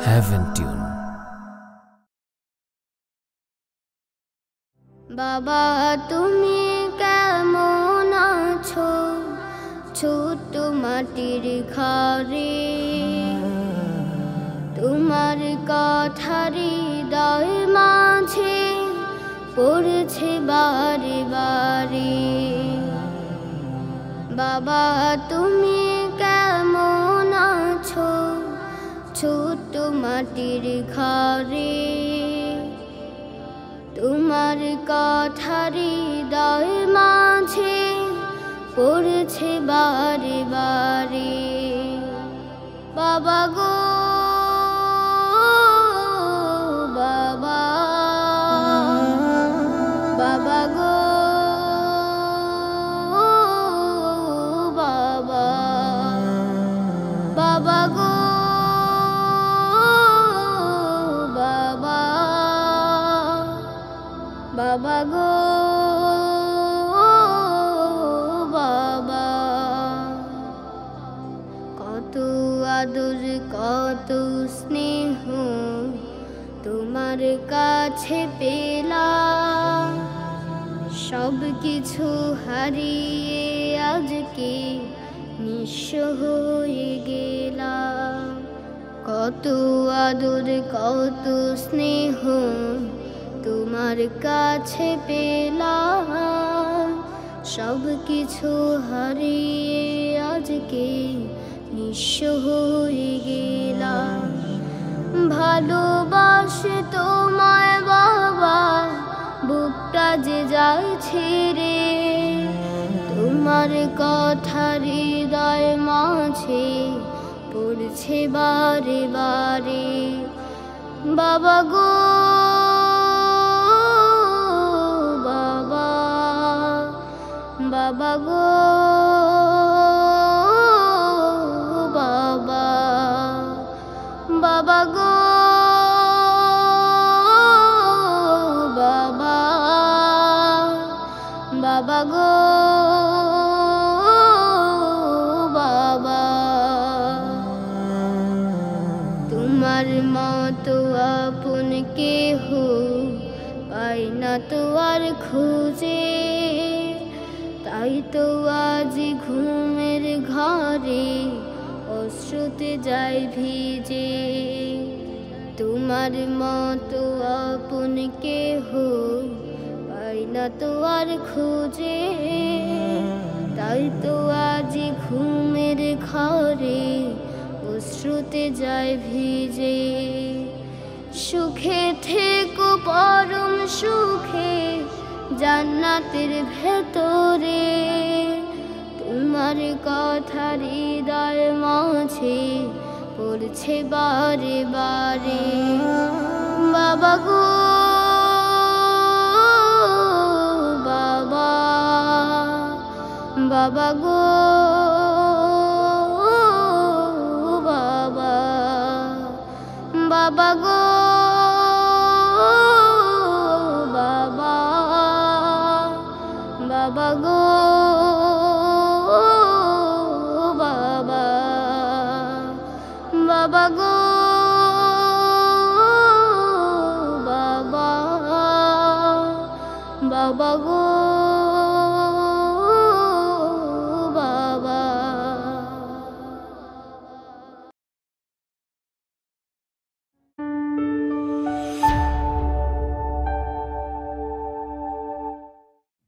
Heaven Tune. বাবা তুমি কেমন আছো ছোট মাটির ঘরে তোমার কথারি হৃদয় মাঝে পড়ছে বারে বারে বাবা তুমি কেমন আছো ছোট মাটির ঘরে তোমার কথারি হৃদয় মাঝে পড়ছে বারে বারে বাবা গো বাবা বাবা গো বাবা বাবা গো বাবা বাবা গো বাবা কত আদর কত স্নেহ তোমার কাছে পেলাম সব কিছু হারিয়ে আজকে নিঃস্ব হয়ে গেলাম কত আদর কত স্নেহ তোমার কাছে পেলাম সব কিছু হারিয়ে আজকে নিঃস্ব হয়ে গেলাম ভালোবাসে তোমায় বাবা বুকটা যে যায় ছেড়ে তোমার কথা হৃদয় মাঝে পড়ছে বারে বারে বাবা গো বাবা বাবা গো বাবা বাবা গো বাবা বাবা গো বাবা তোমার মতো আপন কেহ পাই না তো আর খুঁজে তাই তো আজ ঘুমের ঘরে অশ্রুতে যায় ভিজে তোমার মতো আপন কেহ পাই না তো আর খুঁজে তাই তো আজ ঘুমের ঘরে অশ্রুতে যায় ভিজে সুখে থেকো পরম সুখে জান্নাতের ভেতরে তোমার কথা হৃদয় মাঝে পড়ছে বারে বারে বাবা গো বাবা বাবা গো বাবা বাবা গো বাবা বাবা গো বাবা বাবা গো বাবা বাবা গো